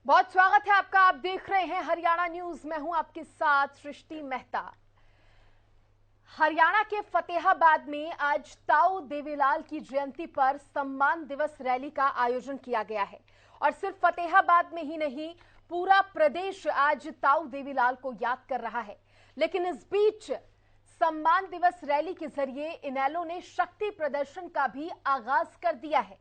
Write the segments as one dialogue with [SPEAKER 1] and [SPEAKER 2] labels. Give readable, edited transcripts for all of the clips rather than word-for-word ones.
[SPEAKER 1] बहुत स्वागत है आपका। आप देख रहे हैं हरियाणा न्यूज। मैं हूं आपके साथ सृष्टि मेहता। हरियाणा के फतेहाबाद में आज ताऊ देवीलाल की जयंती पर सम्मान दिवस रैली का आयोजन किया गया है और सिर्फ फतेहाबाद में ही नहीं, पूरा प्रदेश आज ताऊ देवीलाल को याद कर रहा है। लेकिन इस बीच सम्मान दिवस रैली के जरिए इनेलो ने शक्ति प्रदर्शन का भी आगाज कर दिया है।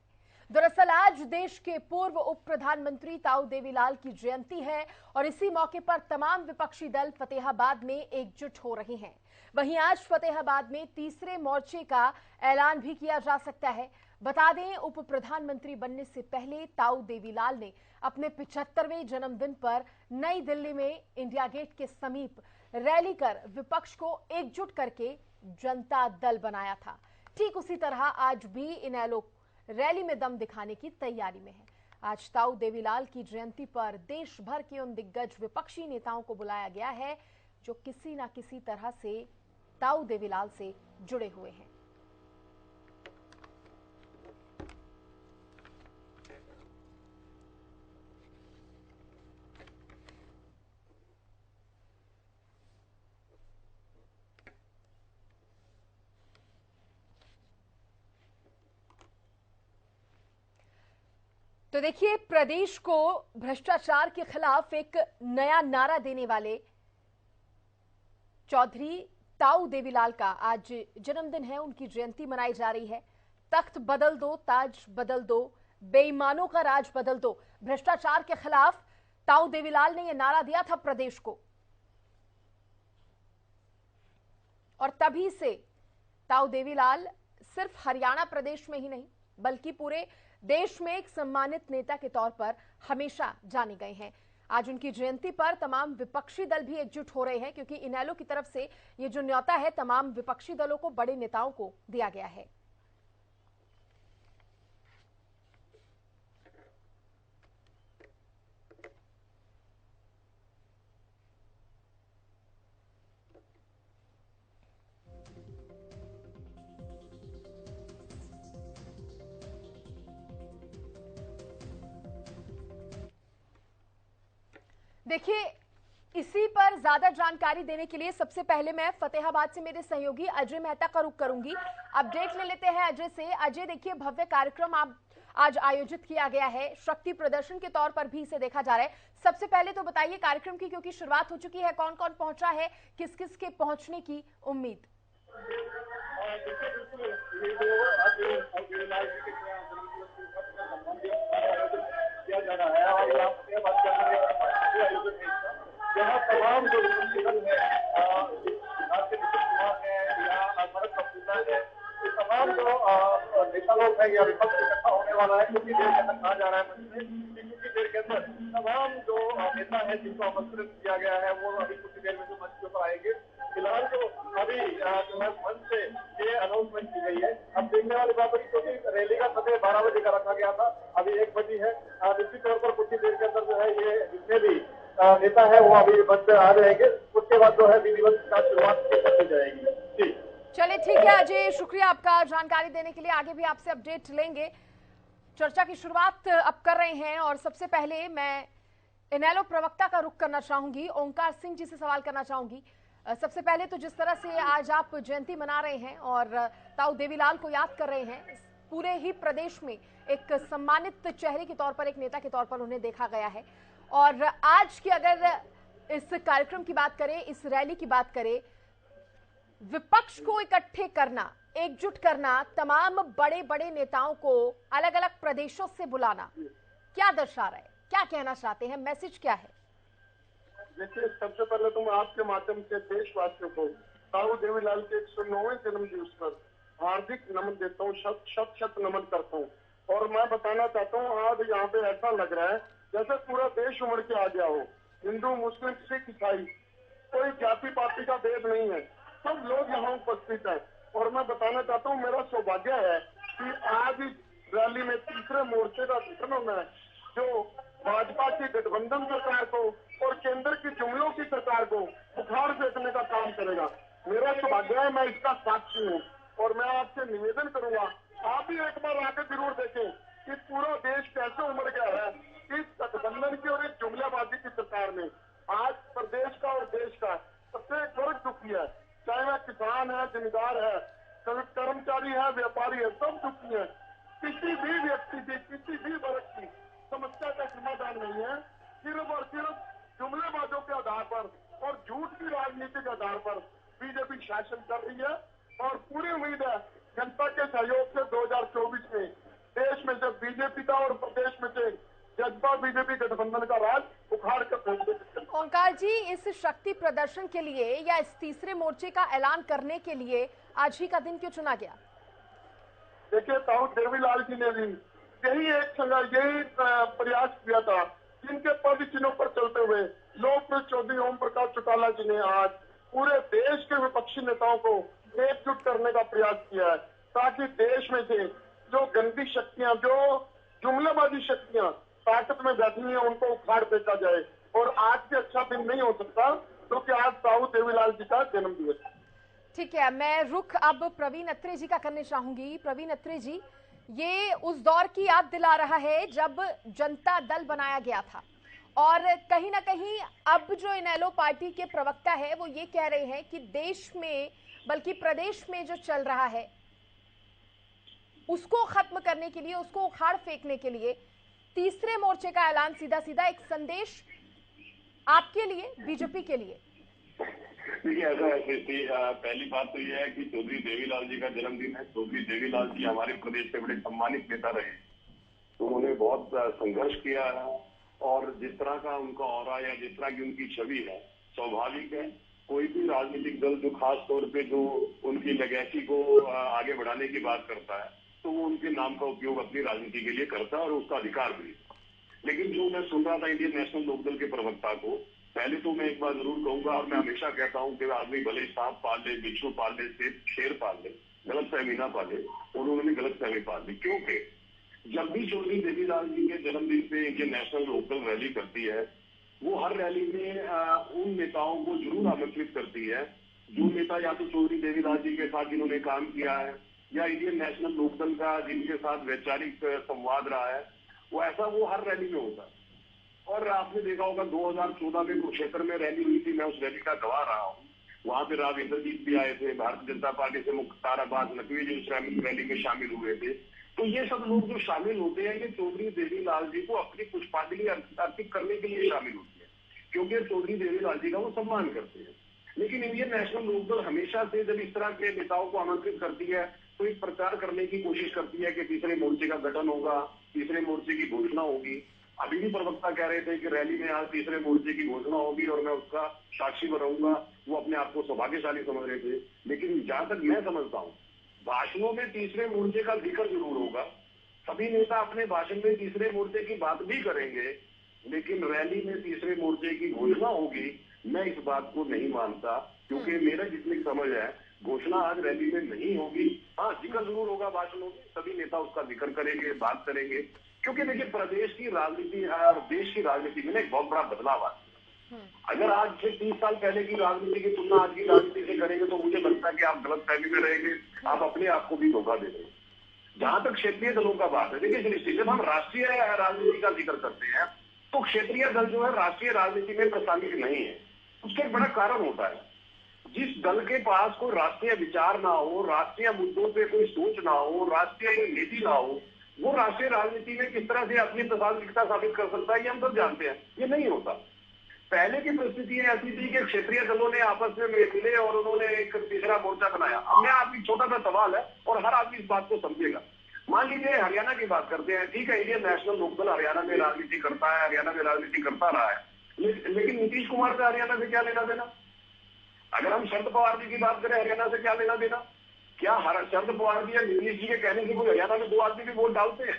[SPEAKER 1] दरअसल आज देश के पूर्व उप प्रधानमंत्री ताऊ देवीलाल की जयंती है और इसी मौके पर तमाम विपक्षी दल फतेहाबाद में एकजुट हो रहे हैं। वहीं आज फतेहाबाद में तीसरे मोर्चे का ऐलान भी किया जा सकता है। बता दें, उप प्रधानमंत्री बनने से पहले ताऊ देवीलाल ने अपने 75वें जन्मदिन पर नई दिल्ली में इंडिया गेट के समीप रैली कर विपक्ष को एकजुट करके जनता दल बनाया था। ठीक उसी तरह आज भी इनेलो रैली में दम दिखाने की तैयारी में है। आज ताऊ देवीलाल की जयंती पर देश भर के उन दिग्गज विपक्षी नेताओं को बुलाया गया है जो किसी न किसी तरह से ताऊ देवीलाल से जुड़े हुए हैं। तो देखिए, प्रदेश को भ्रष्टाचार के खिलाफ एक नया नारा देने वाले चौधरी ताऊ देवीलाल का आज जन्मदिन है। उनकी जयंती मनाई जा रही है। तख्त बदल दो, ताज बदल दो, बेईमानों का राज बदल दो। भ्रष्टाचार के खिलाफ ताऊ देवीलाल ने यह नारा दिया था प्रदेश को, और तभी से ताऊ देवीलाल सिर्फ हरियाणा प्रदेश में ही नहीं बल्कि पूरे देश में एक सम्मानित नेता के तौर पर हमेशा जाने गए हैं। आज उनकी जयंती पर तमाम विपक्षी दल भी एकजुट हो रहे हैं क्योंकि इनेलो की तरफ से ये जो न्योता है तमाम विपक्षी दलों को, बड़े नेताओं को दिया गया है। देखिए, इसी पर ज्यादा जानकारी देने के लिए सबसे पहले मैं फतेहाबाद से मेरे सहयोगी अजय मेहता का रुख करूंगी। अपडेट ले लेते हैं अजय से। अजय, देखिए, भव्य कार्यक्रम आज आयोजित किया गया है, शक्ति प्रदर्शन के तौर पर भी इसे देखा जा रहा है। सबसे पहले तो बताइए कार्यक्रम की, क्योंकि शुरुआत हो चुकी है, कौन कौन पहुंचा है, किस किस के पहुंचने की उम्मीद?
[SPEAKER 2] यहाँ तमाम जो दल है, बिहार के नीतीश कुमार है या भरत कपूर है, ये तमाम जो नेता लोग हैं या विपक्ष इकट्ठा होने वाला है। कुछ ही देर के अंदर कहा जा रहा है मंच में कि कुछ ही देर के अंदर तमाम जो नेता है जिनको आमंत्रित किया गया है वो अभी कुछ देर में जो मंच के ऊपर आएंगे। फिलहाल तो अभी जो है मंच से ये अनाउंसमेंट की गई है। अब देखने वाली बात है क्योंकि रैली का समय 12 बजे का रखा गया था, अभी 1 बजे है। निश्चित तौर पर कुछ ही देर के अंदर जो है ये जितने भी नेता है वो अभी मंच पे आ जाएंगे। उसके बाद जो है विधिवत का शुरुआत कर दी जाएगी। जी
[SPEAKER 1] चलिए, ठीक है अजय, शुक्रिया आपका जानकारी देने के लिए। आगे भी आपसे अपडेट लेंगे। चर्चा की शुरुआत अब कर रहे हैं और सबसे पहले मैं इनेलो प्रवक्ता का रुख करना चाहूंगी, ओंकार सिंह जी से सवाल करना चाहूंगी। सबसे पहले तो जिस तरह से आज आप जयंती मना रहे हैं और ताऊ देवीलाल को याद कर रहे हैं, पूरे ही प्रदेश में एक सम्मानित चेहरे के तौर पर, एक नेता के तौर पर उन्हें देखा गया है। और आज की अगर इस कार्यक्रम की बात करें, इस रैली की बात करें, विपक्ष को इकट्ठे करना, एकजुट करना, तमाम बड़े बड़े नेताओं को अलग अलग प्रदेशों से बुलाना, क्या दर्शा रहा है, क्या कहना चाहते हैं, मैसेज क्या है?
[SPEAKER 2] देखिए, सबसे पहले तो मैं आपके माध्यम से देशवासियों को ताऊ देवीलाल के 109वें जन्म दिवस पर हार्दिक नमन देता हूँ, शत नमन करता हूँ। और मैं बताना चाहता हूँ, आज यहाँ पे ऐसा लग रहा है जैसे पूरा देश उमड़ के आ गया हो। हिंदू, मुस्लिम, सिख, ईसाई, कोई जाति पाति का भेद नहीं है, सब लोग यहाँ उपस्थित हैं। और मैं बताना चाहता हूँ, मेरा सौभाग्य है कि आज रैली में तीसरे मोर्चे का गठन होना है, जो भाजपा की गठबंधन सरकार को और केंद्र की जुमलों की सरकार को बुखार फेंकने का काम करेगा। मेरा सौभाग्य है, मैं इसका साक्षी हूँ। और मैं आपसे निवेदन करूंगा, आप भी एक बार आकर जरूर देखें कि पूरा देश कैसे उमड़ गया है इस गठबंधन की और इस तैयार नहीं है। सिर्फ और सिर्फ जुमलेबाजों के आधार पर और झूठ की राजनीति के आधार पर बीजेपी शासन कर रही है और पूरी उम्मीद है जनता के सहयोग से 2024 में देश में से बीजेपी का और प्रदेश में से जनता बीजेपी गठबंधन का राज उखाड़ कर फेंक देंगे।
[SPEAKER 1] ओंकार जी, इस शक्ति प्रदर्शन के लिए या इस तीसरे मोर्चे का ऐलान करने के लिए आज ही का दिन क्यों चुना गया?
[SPEAKER 2] देखिए, ताऊ देवीलाल जी ने भी यही प्रयास किया था। जिनके पद चिन्हों पर चलते हुए लोकप्रिय चौधरी ओम प्रकाश चौटाला जी ने आज पूरे देश के विपक्षी नेताओं को एकजुट करने का प्रयास किया है, ताकि देश में से जो गंदी शक्तियां, जो जुमलेबाजी शक्तियां ताकत में बैठी हैं, उनको उखाड़ फेंका जाए। और आज से अच्छा दिन नहीं हो सकता क्योंकि आज ताऊ देवीलाल जी का जन्मदिवस है।
[SPEAKER 1] ठीक है, मैं रुख अब प्रवीण अत्रे जी का करने चाहूंगी। प्रवीण अत्रे जी, ये उस दौर की याद दिला रहा है जब जनता दल बनाया गया था और कहीं ना कहीं अब जो इनेलो पार्टी के प्रवक्ता है वो ये कह रहे हैं कि देश में बल्कि प्रदेश में जो चल रहा है उसको खत्म करने के लिए, उसको उखाड़ फेंकने के लिए तीसरे मोर्चे का ऐलान सीधा सीधा एक संदेश आपके लिए, बीजेपी के लिए।
[SPEAKER 3] देखिए, ऐसा है सृष्टि, पहली बात तो यह है कि चौधरी देवीलाल जी का जन्मदिन है। चौधरी देवीलाल जी हमारे प्रदेश के बड़े सम्मानित नेता रहे। तो उन्होंने बहुत संघर्ष किया है और जिस तरह का उनका ऑरा या जिस तरह की उनकी छवि है, स्वाभाविक है कोई भी राजनीतिक दल जो खास तौर पे जो उनकी लेगेसी को आगे बढ़ाने की बात करता है तो वो उनके नाम का उपयोग अपनी राजनीति के लिए करता है और उसका अधिकार भी। लेकिन जो मैं सुन रहा था इंडियन नेशनल लोकदल के प्रवक्ता को, पहले तो मैं एक बार जरूर कहूंगा और मैं हमेशा कहता हूं कि आदमी भले सांप पाल ले, बिच्छू पाल ले, शेर पाल ले, गलत फहमी ना पाले, और उन्होंने गलत फहमी पाल ली। क्योंकि जब भी चौधरी देवीलाल जी के जन्मदिन पे इंडियन नेशनल लोकदल रैली करती है, वो हर रैली में उन नेताओं को जरूर आमंत्रित करती है जो नेता या तो चौधरी देवीलाल जी के साथ जिन्होंने काम किया है या इंडियन नेशनल लोकदल का जिनके साथ वैचारिक संवाद रहा है, वो हर रैली में होता है। और आपने देखा होगा 2014 में कुरुक्षेत्र में रैली हुई थी, मैं उस रैली का गवाह रहा हूँ। वहां पे राव इंद्रजीत भी आए थे, भारतीय जनता पार्टी से मुख्तार अब्बास नकवी जी उस रैली में शामिल हुए थे। तो ये सब लोग जो शामिल होते हैं ये चौधरी देवीलाल जी को अपनी पुष्पांजलि अर्पित करने के लिए शामिल होते हैं, क्योंकि चौधरी देवीलाल जी का वो सम्मान करते हैं। लेकिन इंडियन नेशनल लोकदल हमेशा से जब इस तरह के नेताओं को आमंत्रित करती है तो एक प्रचार करने की कोशिश करती है कि तीसरे मोर्चे का गठन होगा, तीसरे मोर्चे की घोषणा होगी। अभी भी प्रवक्ता कह रहे थे कि रैली में आज तीसरे मोर्चे की घोषणा होगी और मैं उसका साक्षी बनूंगा। वो अपने आप को सौभाग्यशाली समझ रहे थे। लेकिन जहां तक मैं समझता हूँ, भाषणों में तीसरे मोर्चे का जिक्र जरूर होगा, सभी नेता अपने भाषण में तीसरे मोर्चे की बात भी करेंगे, लेकिन रैली में तीसरे मोर्चे की घोषणा होगी, मैं इस बात को नहीं मानता। क्योंकि मेरा जितनी समझ है, घोषणा आज रैली में नहीं होगी। हाँ, जिक्र जरूर होगा भाषणों में, सभी नेता उसका जिक्र करेंगे, बात करेंगे। क्योंकि देखिए, प्रदेश की राजनीति और देश की राजनीति में एक बहुत बड़ा बदलाव आ है। अगर आज से 30 साल पहले की राजनीति की तुलना आज की राजनीति से करेंगे तो मुझे लगता है कि आप गलत फहमी में रहेंगे, आप अपने आप को भी धोखा दे देंगे। जहां तक क्षेत्रीय दलों का बात है, देखिए, जब हम राष्ट्रीय राजनीति का जिक्र करते हैं तो क्षेत्रीय दल जो है राष्ट्रीय राजनीति में प्रशासित नहीं है। उसका एक बड़ा कारण होता है, जिस दल के पास कोई राष्ट्रीय विचार ना हो, राष्ट्रीय मुद्दों पे कोई सोच ना हो, राष्ट्रीय नीति ना हो, वो राष्ट्रीय राजनीति में किस तरह से अपनी प्रासंगिकता साबित कर सकता है, ये हम सब जानते हैं। ये नहीं होता। पहले की परिस्थिति ऐसी थी कि क्षेत्रीय दलों ने आपस में मिले और उन्होंने एक तीसरा मोर्चा बनाया। अब मैं आपकी छोटा सा सवाल है और हर आदमी इस बात को समझेगा। मान लीजिए हरियाणा की बात करते हैं, ठीक है, इंडियन नेशनल लोकदल हरियाणा में राजनीति करता है, हरियाणा में राजनीति करता रहा है, लेकिन नीतीश कुमार से हरियाणा से क्या लेना देना? अगर हम शरद पवार जी की बात करें, हरियाणा से क्या लेना देना? क्या शरद पवार जी या नीतीश जी के कहने से कोई हरियाणा में 2 आदमी भी वोट डालते हैं?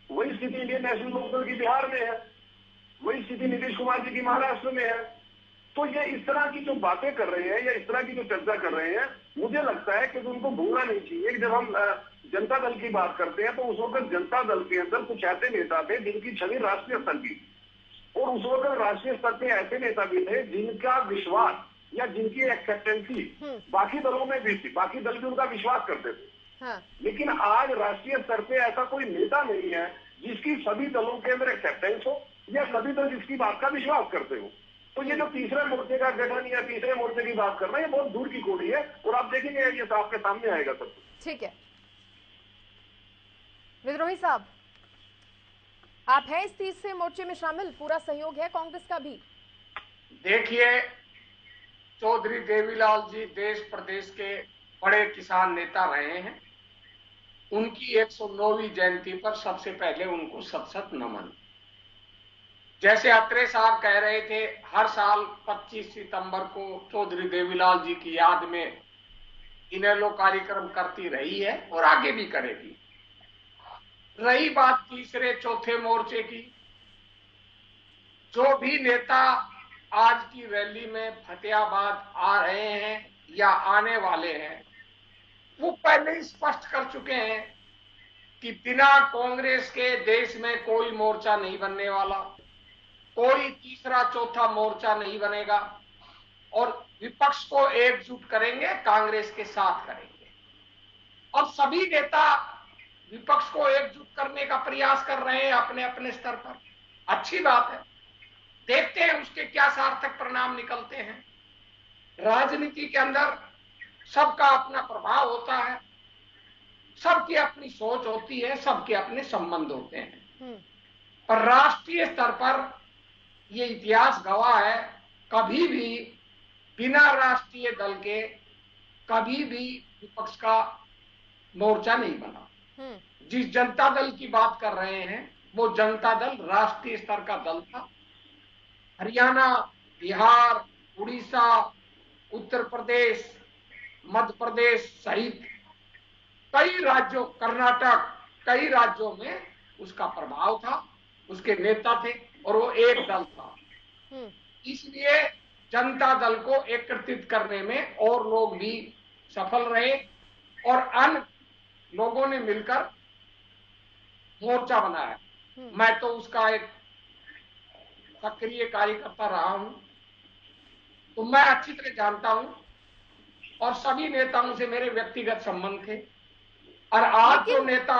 [SPEAKER 3] वही स्थिति इंडियन नेशनल लोकदल की बिहार में है, वही स्थिति नीतीश कुमार जी की महाराष्ट्र में है। तो ये इस तरह की जो बातें कर रहे हैं या इस तरह की जो चर्चा कर रहे हैं, मुझे लगता है कि उनको भूलना नहीं चाहिए। जब हम जनता दल की बात करते हैं तो उस वक्त जनता दल के अंदर कुछ ऐसे नेता थे जिनकी छवि राष्ट्रीय स्तर की, और उस वक्त राष्ट्रीय स्तर पे ऐसे नेता भी थे जिनका विश्वास या जिनकी एक्सेप्टेंसी बाकी दलों में भी थी, बाकी दल भी उनका विश्वास करते थे। हाँ। लेकिन आज राष्ट्रीय स्तर पे ऐसा कोई नेता नहीं है जिसकी सभी दलों के अंदर एक्सेप्टेंस हो या सभी दल जिसकी बात का विश्वास करते हो। तो ये जो तीसरे मोर्चे का गठन या तीसरे मोर्चे की बात करना, ये बहुत दूर की कोड़ी है और आप देखेंगे ये आपके सामने आएगा सब।
[SPEAKER 1] ठीक है, विद्रोही साहब। आप हैं इस तीसरे मोर्चे में शामिल, पूरा सहयोग है कांग्रेस का भी?
[SPEAKER 4] देखिए, चौधरी देवीलाल जी देश प्रदेश के बड़े किसान नेता रहे हैं। उनकी 109वीं जयंती पर सबसे पहले उनको शत शत नमन। जैसे अत्रे साहब कह रहे थे, हर साल 25 सितंबर को चौधरी देवीलाल जी की याद में इनेलो कार्यक्रम करती रही है और आगे भी करेगी। रही बात तीसरे चौथे मोर्चे की, जो भी नेता आज की रैली में फतेहाबाद आ रहे हैं या आने वाले हैं, वो पहले ही स्पष्ट कर चुके हैं कि बिना कांग्रेस के देश में कोई मोर्चा नहीं बनने वाला, कोई तीसरा चौथा मोर्चा नहीं बनेगा और विपक्ष को एकजुट करेंगे, कांग्रेस के साथ करेंगे। अब सभी नेता विपक्ष को एकजुट करने का प्रयास कर रहे हैं अपने अपने स्तर पर। अच्छी बात है, देखते हैं उसके क्या सार्थक परिणाम निकलते हैं। राजनीति के अंदर सबका अपना प्रभाव होता है, सबकी अपनी सोच होती है, सबके अपने संबंध होते हैं। पर राष्ट्रीय स्तर पर यह इतिहास गवाह है, कभी भी बिना राष्ट्रीय दल के कभी भी विपक्ष का मोर्चा नहीं बना। जिस जनता दल की बात कर रहे हैं वो जनता दल राष्ट्रीय स्तर का दल था। हरियाणा, बिहार, उड़ीसा, उत्तर प्रदेश, मध्य प्रदेश सहित कई राज्यों, कर्नाटक, कई राज्यों में उसका प्रभाव था, उसके नेता थे और वो एक दल था। इसलिए जनता दल को एकत्रित करने में और लोग भी सफल रहे और अन्य लोगों ने मिलकर मोर्चा बनाया। मैं तो उसका एक सक्रिय कार्यकर्ता रहा हूं, तो मैं अच्छी तरह जानता हूं और सभी नेताओं से मेरे व्यक्तिगत संबंध थे। और आज जो नेता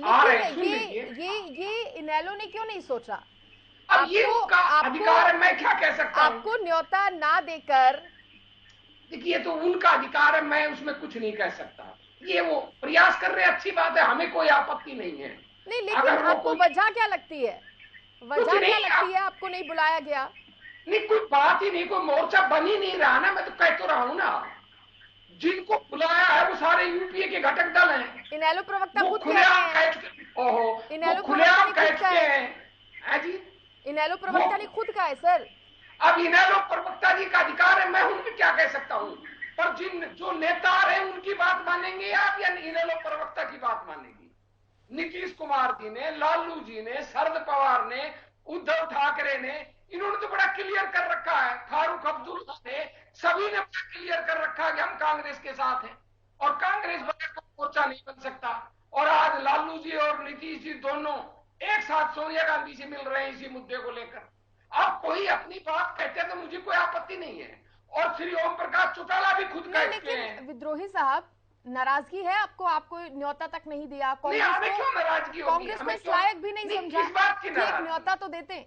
[SPEAKER 4] आ रहे हैं, सुन लीजिए,
[SPEAKER 1] ये इनेलो ने क्यों नहीं सोचा?
[SPEAKER 4] अब ये उनका अधिकार है, मैं क्या कह सकता हूं?
[SPEAKER 1] आपको न्योता ना देकर,
[SPEAKER 4] देखिए, तो उनका अधिकार है, मैं उसमें कुछ नहीं कह सकता। ये वो प्रयास कर रहे हैं, अच्छी बात है, हमें कोई आपत्ति नहीं है।
[SPEAKER 1] नहीं, लेकिन आपको वजह क्या लगती है? वजह क्या लगती है आपको नहीं बुलाया गया?
[SPEAKER 4] नहीं, कोई बात ही नहीं, कोई मोर्चा बन ही नहीं रहा ना। मैं तो कह तो रहा हूं ना, जिनको बुलाया है वो सारे यूपीए के घटक दल हैं।
[SPEAKER 1] इनेलो प्रवक्ता खुद
[SPEAKER 4] खुलेआम कह चुके हैं जी।
[SPEAKER 1] इनेलो प्रवक्ता ने खुद कहा है सर।
[SPEAKER 4] अब इनेलो प्रवक्ता जी का अधिकार है, मैं उनमें क्या कह सकता हूं। पर जो नेता आ रहे हैं उनकी बात मानेंगे आप या इनेलो प्रवक्ता की बात मानेंगे? नीतीश कुमार जी ने, लालू जी ने, शरद पवार ने, उद्धव ठाकरे ने, इन्होंने तो बड़ा क्लियर कर रखा है। फारूक अब्दुल्ला ने, सभी ने बड़ा क्लियर कर रखा है कि हम कांग्रेस के साथ हैं और कांग्रेस बगैर मोर्चा नहीं बन सकता। और आज लालू जी और नीतीश जी दोनों एक साथ सोनिया गांधी से मिल रहे हैं इसी मुद्दे को लेकर। अब कोई अपनी बात कहते हैं तो मुझे कोई आपत्ति नहीं है। और श्री ओम प्रकाश चौटाला भी खुद कहते हैं।
[SPEAKER 1] विद्रोही साहब, नाराजगी है आपको? आपको न्योता तक नहीं दिया
[SPEAKER 4] कांग्रेस
[SPEAKER 1] को इस लायक भी नहीं समझा?
[SPEAKER 4] किस बात की नाराजगी?
[SPEAKER 1] न्योता तो देते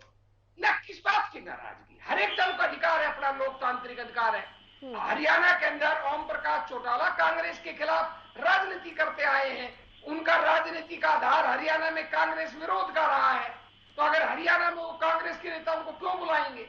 [SPEAKER 4] ना, किस बात की नाराजगी? हर एक दल का अधिकार है, अपना लोकतांत्रिक अधिकार है। हरियाणा के अंदर ओम प्रकाश चौटाला कांग्रेस के खिलाफ राजनीति करते आए हैं। उनका राजनीति का आधार हरियाणा में कांग्रेस विरोध का रहा है, तो अगर हरियाणा में वो कांग्रेस के नेताओं को क्यों बुलाएंगे?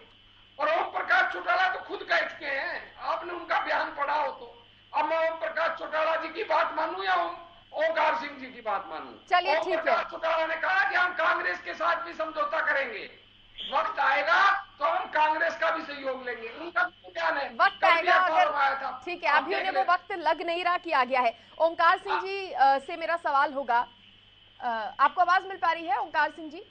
[SPEAKER 4] और ओम प्रकाश चौटाला तो खुद कह चुके हैं, आपने उनका बयान पढ़ा हो तो। अब मैं ओम प्रकाश चौटाला जी की बात मानूं या ओंकार सिंह जी की बात मानूं?
[SPEAKER 1] चलिए, ठीक है।
[SPEAKER 4] ओम प्रकाश चौटाला ने कहा कि हम कांग्रेस के साथ भी समझौता करेंगे, वक्त आएगा तो हम कांग्रेस का भी सहयोग लेंगे। उनका बयान है,
[SPEAKER 1] वक्त आएगा अगर, ठीक है, अभी उन्हें वो वक्त लग नहीं रहा कि आ गया है। ओंकार सिंह जी से मेरा सवाल होगा, आपको आवाज मिल पा रही है ओंकार सिंह जी?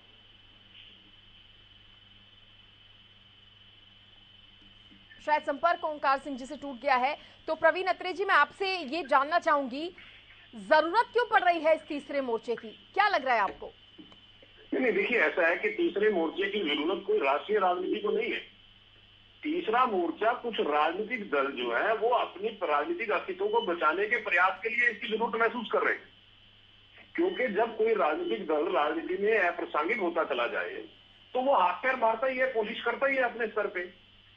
[SPEAKER 1] शायद संपर्क ओंकार सिंह जी से टूट गया है। तो प्रवीण अत्रे जी, मैं आपसे ये जानना चाहूंगी, जरूरत क्यों पड़ रही है इस तीसरे मोर्चे की? क्या लग रहा है आपको?
[SPEAKER 3] नहीं, देखिए, ऐसा है कि तीसरे मोर्चे की जरूरत कोई राष्ट्रीय राजनीति को नहीं है। तीसरा मोर्चा कुछ राजनीतिक दल जो है वो अपनी राजनीतिक अस्तित्व को बचाने के प्रयास के लिए इसकी जरूरत महसूस कर रहे हैं। क्योंकि जब कोई राजनीतिक दल राजनीति में अप्रासंगिक होता चला जाए तो वो हाथ पैर मारता ही है, कोशिश करता ही है अपने स्तर पे।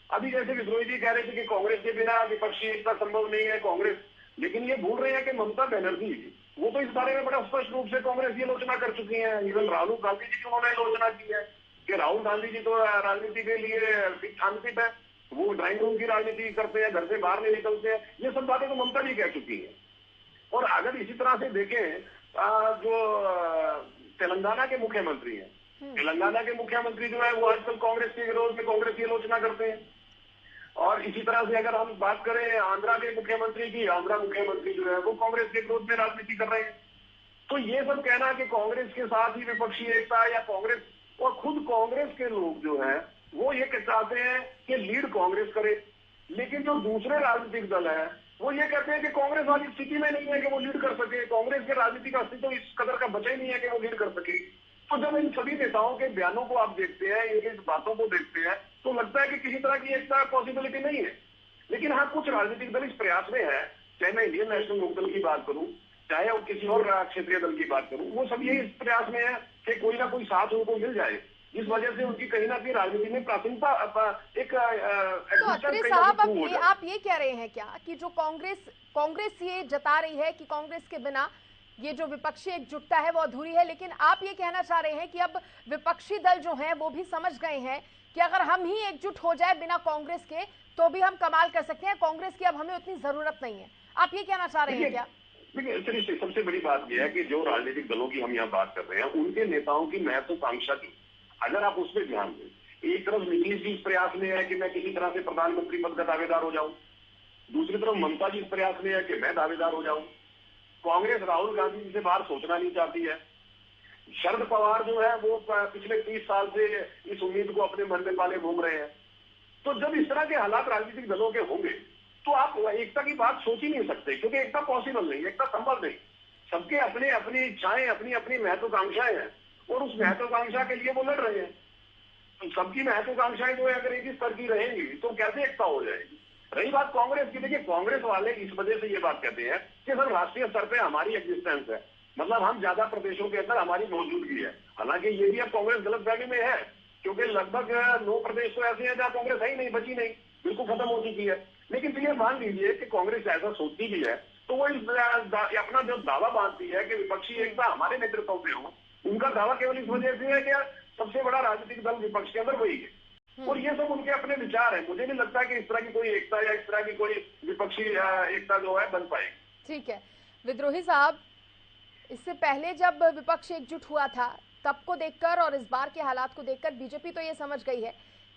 [SPEAKER 3] अभी जैसे विद्रोही जी कह रहे थे कि कांग्रेस के बिना विपक्षी एकता संभव नहीं है, कांग्रेस, लेकिन ये भूल रहे हैं कि ममता बनर्जी वो तो इस बारे में बड़ा स्पष्ट रूप से कांग्रेस की आलोचना कर चुकी है। इवन राहुल गांधी जी की उन्होंने आलोचना की है कि राहुल गांधी जी तो राजनीति के लिए अनफिट है, वो ड्राइंग रूम की राजनीति करते हैं, घर से बाहर नहीं निकलते हैं। ये सब बातें तो ममता जी कह चुकी है। और अगर इसी तरह से देखें जो तेलंगाना के मुख्यमंत्री हैं, तेलंगाना के मुख्यमंत्री जो है वो आजकल कांग्रेस के विरोध में कांग्रेस की आलोचना करते हैं। और इसी तरह से अगर हम बात करें आंध्रा के मुख्यमंत्री की, आंध्रा मुख्यमंत्री जो है वो कांग्रेस के विरोध में राजनीति कर रहे हैं। तो ये सब कहना कि कांग्रेस के साथ ही विपक्षी एकता या कांग्रेस, और खुद कांग्रेस के लोग जो है वो ये चाहते हैं कि लीड कांग्रेस करे, लेकिन जो दूसरे राजनीतिक दल है वो ये कहते हैं कि कांग्रेस वाली स्थिति में नहीं है कि वो लीड कर सके, कांग्रेस के राजनीतिक अस्तित्व इस कदर का बचा ही नहीं है कि वो लीड कर सके। तो जब इन सभी नेताओं के बयानों को आप देखते हैं, इनकी बातों को देखते हैं, तो लगता है कि किसी तरह की एकता पॉसिबिलिटी नहीं है। लेकिन हाँ, कुछ राजनीतिक दल इस प्रयास में है, चाहे मैं इंडियन नेशनल लोकदल की बात करूं, चाहे वो किसी और क्षेत्रीय दल की बात करूं, वो सब यही इस प्रयास में है कि कोई ना कोई साथ उनको मिल जाए, जिस वजह से उनकी कहीं ना कहीं राजनीति में प्राथमिकता एक
[SPEAKER 1] तो अत्रे साहब, अब आप ये कह रहे हैं क्या कि जो कांग्रेस ये जता रही है कि कांग्रेस के बिना ये जो विपक्षी एकजुटता है वो अधूरी है, लेकिन आप ये कहना चाह रहे हैं कि अब विपक्षी दल जो हैं वो भी समझ गए हैं कि अगर हम ही एकजुट हो जाए बिना कांग्रेस के तो भी हम कमाल कर सकते हैं, कांग्रेस की अब हमें उतनी जरूरत नहीं है। आप ये कहना चाह रहे हैं क्या?
[SPEAKER 3] देखिए, सबसे बड़ी बात यह है कि जो राजनीतिक दलों की हम यहाँ बात कर रहे हैं, उनके नेताओं की महत्वाकांक्षा की अगर आप उसमें ध्यान दें, एक तरफ नीतीश जी इस प्रयास में है कि मैं किसी तरह से प्रधानमंत्री पद का दावेदार हो जाऊं, दूसरी तरफ ममता जी इस प्रयास में है कि मैं दावेदार हो जाऊं, कांग्रेस राहुल गांधी जी से बाहर सोचना नहीं चाहती है, शरद पवार जो है वो पिछले 30 साल से इस उम्मीद को अपने मन में पाले घूम रहे हैं। तो जब इस तरह के हालात राजनीतिक दलों के होंगे तो आप एकता की बात सोच ही नहीं सकते, क्योंकि एकता पॉसिबल नहीं, एकता संभव नहीं। सबके अपने अपनी इच्छाएं, अपनी अपनी महत्वाकांक्षाएं हैं और उस महत्वाकांक्षा के लिए वो लड़ रहे हैं। तो सबकी महत्वाकांक्षाएं जो है अगर एक ही स्तर की रहेंगी तो कैसे एकता हो जाएगी। रही बात कांग्रेस की, देखिए कांग्रेस वाले इस वजह से ये बात कहते हैं कि सर राष्ट्रीय स्तर पे हमारी एग्जिस्टेंस है, मतलब हम ज्यादा प्रदेशों के अंदर हमारी मौजूदगी है। हालांकि ये भी अब कांग्रेस गलतफहमी में है, क्योंकि लगभग 9 प्रदेश तो ऐसे हैं जहां कांग्रेस है ही नहीं, बची नहीं, बिल्कुल खत्म हो चुकी है। लेकिन तो ये मान लीजिए कि कांग्रेस ऐसा सोचती भी है तो वो अपना जो दावा बांधती है कि विपक्षी एकता हमारे नेतृत्व में हो, उनका दावा केवल इस वजह से है कि सबसे बड़ा राजनीतिक दल विपक्ष के अंदर वही है। और ये सब उनके अपने विचार है। मुझे नहीं लगता कि इस तरह की कोई एकता या इस तरह की कोई विपक्षी एकता जो है बन पाएगी।
[SPEAKER 1] ठीक है विद्रोही साहब, इससे पहले जब विपक्ष एकजुट हुआ था तब को देखकर और इस बार के हालात को देखकर बीजेपी तो ये समझ गई है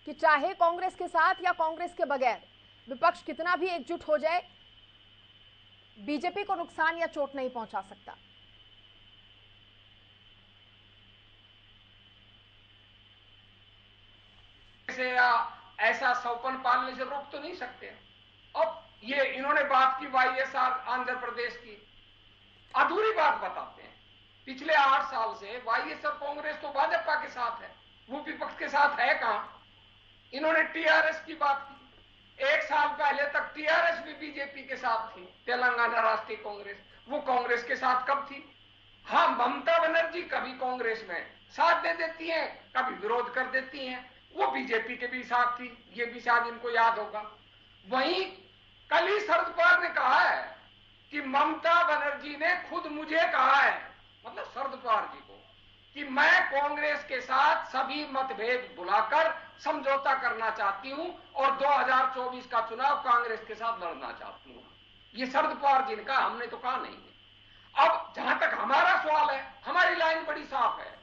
[SPEAKER 1] कि चाहे कांग्रेस के साथ या कांग्रेस के बगैर विपक्ष कितना भी एकजुट हो जाए, बीजेपी को नुकसान या चोट नहीं पहुंचा सकता।
[SPEAKER 4] ऐसा सौपन पालने से रोक तो नहीं सकते। अब ये इन्होंने बात की वाईएसआर आंध्र प्रदेश की, अधूरी बात बताते हैं। पिछले 8 साल से वाईएसआर कांग्रेस तो भाजपा के साथ है, वो विपक्ष के साथ है कहां। इन्होंने टीआरएस की बात की, 1 साल पहले तक टीआरएस भी बीजेपी के साथ थी, तेलंगाना राष्ट्रीय कांग्रेस, वो कांग्रेस के साथ कब थी। हाँ, ममता बनर्जी कभी कांग्रेस में साथ दे देती हैं, कभी विरोध कर देती हैं, वो बीजेपी के भी साथ थी, ये भी शायद इनको याद होगा। वहीं कल ही शरद पवार ने कहा है कि ममता बनर्जी ने खुद मुझे कहा है, मतलब शरद पवार जी को, कि मैं कांग्रेस के साथ सभी मतभेद भुलाकर समझौता करना चाहती हूं और 2024 का चुनाव कांग्रेस के साथ लड़ना चाहती हूं। ये शरद पवार जी ने कहा, हमने तो कहा नहीं। अब जहां तक हमारा सवाल है, हमारी लाइन बड़ी साफ है,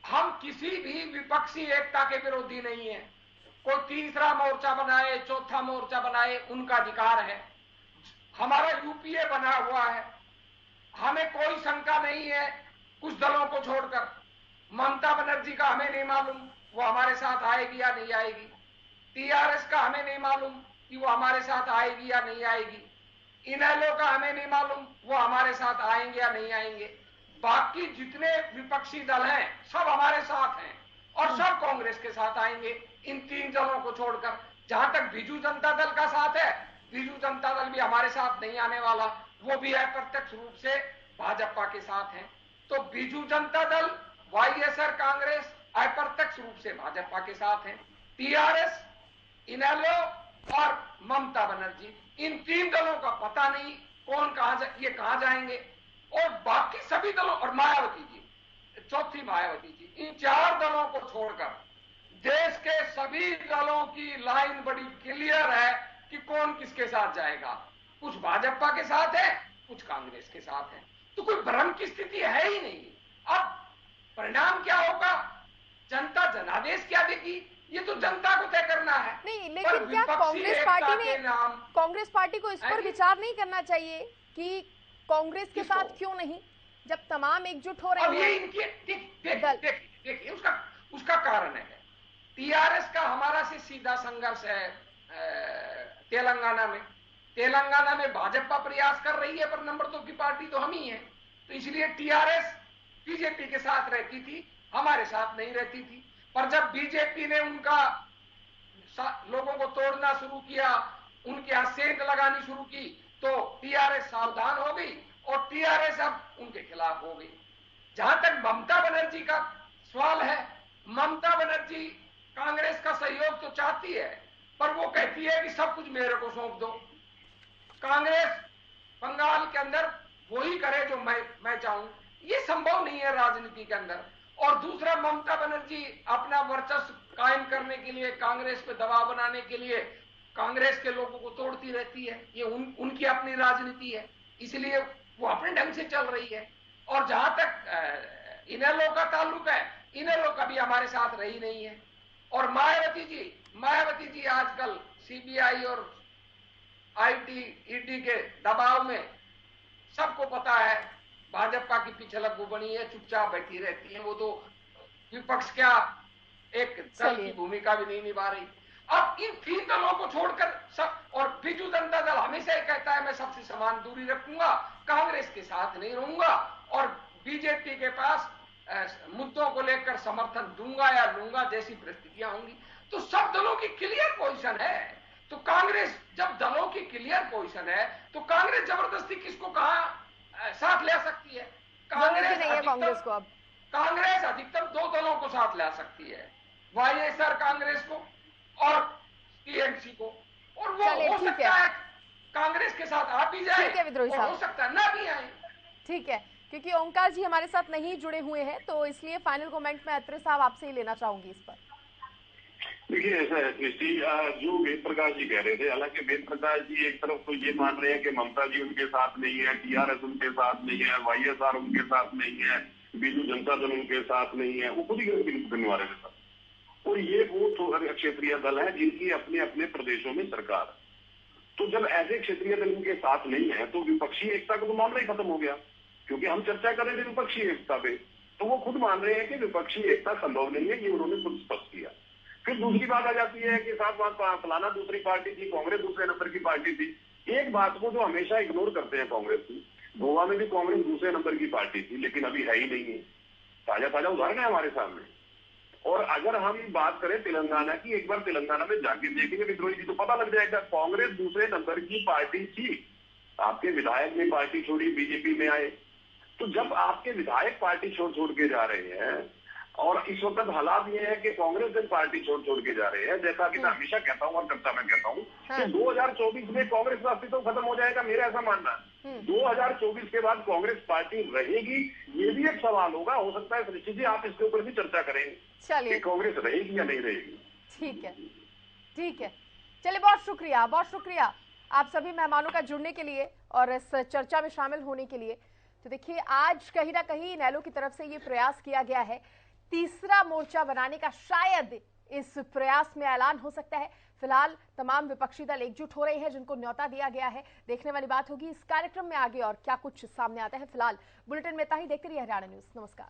[SPEAKER 4] हम किसी भी विपक्षी एकता के विरोधी नहीं है। कोई तीसरा मोर्चा बनाए, चौथा मोर्चा बनाए, उनका अधिकार है। हमारा यूपीए बना हुआ है, हमें कोई शंका नहीं है कुछ दलों को छोड़कर। ममता बनर्जी का हमें नहीं मालूम वो हमारे साथ आएगी या नहीं आएगी, टीआरएस का हमें नहीं मालूम कि वो हमारे साथ आएगी या नहीं आएगी, इनेलो का हमें नहीं मालूम वो हमारे साथ आएंगे या नहीं आएंगे। बाकी जितने विपक्षी दल हैं सब हमारे साथ हैं और सब कांग्रेस के साथ आएंगे, इन 3 दलों को छोड़कर। जहां तक बीजू जनता दल का साथ है, बीजू जनता दल भी हमारे साथ नहीं आने वाला, वो भी अप्रत्यक्ष रूप से भाजपा के साथ है। तो बीजू जनता दल, वाईएसआर कांग्रेस अप्रत्यक्ष रूप से भाजपा के साथ है। टीआरएस, इनेलो और ममता बनर्जी, इन 3 दलों का पता नहीं कौन कहां जाएंगे। और बाकी सभी दलों और मायावती जी, चौथी मायावती जी, इन 4 दलों को छोड़कर देश के सभी दलों की लाइन बड़ी क्लियर है कि कौन किसके साथ जाएगा। कुछ भाजपा के साथ है, कुछ कांग्रेस के साथ है, तो कोई भ्रम की स्थिति है ही नहीं। अब परिणाम क्या होगा, जनता जनादेश क्या देगी, ये तो जनता को तय करना है।
[SPEAKER 1] नहीं, लेकिन क्या कांग्रेस पार्टी को इस पर विचार नहीं करना चाहिए कि कांग्रेस के साथ क्यों नहीं, जब तमाम एकजुट हो रहे हैं?
[SPEAKER 4] ये इनकी देखिए उसका कारण है, टीआरएस का हमारा से सीधा संघर्ष है। तेलंगाना में भाजपा प्रयास कर रही है, पर नंबर 2 की पार्टी तो हम ही है, तो इसलिए टीआरएस बीजेपी के साथ रहती थी, हमारे साथ नहीं रहती थी। पर जब बीजेपी ने उनका लोगों को तोड़ना शुरू किया, उनके यहां सेंध लगानी शुरू की, तो टीआरएस सावधान हो गई और टीआरएस अब उनके खिलाफ हो गई। जहां तक ममता बनर्जी का सवाल है, ममता बनर्जी कांग्रेस का सहयोग तो चाहती है, पर वो कहती है कि सब कुछ मेरे को सौंप दो। कांग्रेस बंगाल के अंदर वही करे जो मैं चाहूं, ये संभव नहीं है राजनीति के अंदर। और दूसरा, ममता बनर्जी अपना वर्चस्व कायम करने के लिए, कांग्रेस पे दबाव बनाने के लिए कांग्रेस के लोगों को तोड़ती रहती है। ये उनकी अपनी राजनीति है, इसलिए वो अपने ढंग से चल रही है। और जहां तक इनेलो का ताल्लुक है, इनेलो कभी हमारे साथ रही नहीं है। और मायावती जी आजकल सीबीआई और ईडी के दबाव में, सबको पता है भाजपा की पीछे लग्गू बनी है, चुपचाप बैठी रहती है। वो तो विपक्ष क्या, एक दल की भूमिका भी नहीं निभा रही। अब इन 3 दलों को छोड़कर सब, और बीजू जनता दल हमेशा ही कहता है मैं सबसे समान दूरी रखूंगा, कांग्रेस के साथ नहीं रहूंगा, और बीजेपी के पास मुद्दों को लेकर समर्थन दूंगा या लूंगा जैसी परिस्थितियां होंगी। तो सब दलों की क्लियर पोजीशन है। तो कांग्रेस, जब दलों की क्लियर पोजीशन है, तो कांग्रेस जबरदस्ती किसको कहां साथ ले सकती है? कांग्रेस अधिकतम 2 दलों को साथ ला सकती है, वाईएसआर कांग्रेस को और टीएमसी को। और वो हो सकता है कांग्रेस के साथ आ भी जाए, और हो सकता है ना भी आए।
[SPEAKER 1] ठीक है, क्योंकि ओंकार जी हमारे साथ नहीं जुड़े हुए हैं, तो इसलिए फाइनल कमेंट में अत्रे साहब आपसे ही लेना चाहूंगी इस पर।
[SPEAKER 3] देखिए, ऐसा है कृष्टि, जो वेद प्रकाश जी कह रहे थे, हालांकि वेद प्रकाश जी एक तरफ तो ये मान रहे हैं कि ममता जी उनके साथ नहीं है, टीआरएस उनके साथ नहीं है, वाईएसआर उनके साथ नहीं है, बीजू जनता दल उनके साथ नहीं है, वो खुद ही करने वाले थे। और ये वो क्षेत्रीय दल है जिनकी अपने अपने प्रदेशों में सरकार है। तो जब ऐसे क्षेत्रीय दल उनके साथ नहीं है, तो विपक्षी एकता का तो मामला ही खत्म हो गया, क्योंकि हम चर्चा कर रहे थे विपक्षी एकता पे, तो वो खुद मान रहे हैं कि विपक्षी एकता संभव नहीं है, ये उन्होंने खुद स्पष्ट किया। फिर दूसरी बात आ जाती है कि साथ बात फलाना दूसरी पार्टी थी, कांग्रेस दूसरे नंबर की पार्टी थी। एक बात को जो हमेशा इग्नोर करते हैं कांग्रेस की, गोवा में भी कांग्रेस दूसरे नंबर की पार्टी थी, लेकिन अभी है ही नहीं है। ताजा उदाहरण है हमारे सामने। और अगर हम बात करें तेलंगाना की, एक बार तेलंगाना में जाके देखेंगे विद्रोही जी, तो पता लग जाएगा कांग्रेस दूसरे नंबर की पार्टी थी। आपके विधायक ने पार्टी छोड़ी, बीजेपी में आए। तो जब आपके विधायक पार्टी छोड़ के जा रहे हैं, और इस वक्त हालात ये है कि कांग्रेस जन पार्टी छोड़ के जा रहे हैं, जैसा कि मैं हमेशा कहता हूँ और चर्चा में कहता हूँ कि 2024 में कांग्रेस का अस्तित्व खत्म हो जाएगा, मेरा ऐसा मानना है। 2024 के बाद कांग्रेस पार्टी रहेगी, ये भी एक सवाल होगा। हो सकता है सृष्टि जी आप इसके ऊपर भी चर्चा करेंगे, चलिए कांग्रेस रहेगी या नहीं रहेगी।
[SPEAKER 1] ठीक है, चलिए बहुत शुक्रिया आप सभी मेहमानों का जुड़ने के लिए और इस चर्चा में शामिल होने के लिए। तो देखिए, आज कहीं ना कहीं इनेलो की तरफ से ये प्रयास किया गया है, तीसरा मोर्चा बनाने का शायद इस प्रयास में ऐलान हो सकता है। फिलहाल तमाम विपक्षी दल एकजुट हो रहे हैं, जिनको न्योता दिया गया है। देखने वाली बात होगी इस कार्यक्रम में आगे और क्या कुछ सामने आता है। फिलहाल बुलेटिन में इतना ही। देखते रहिए हरियाणा न्यूज। नमस्कार।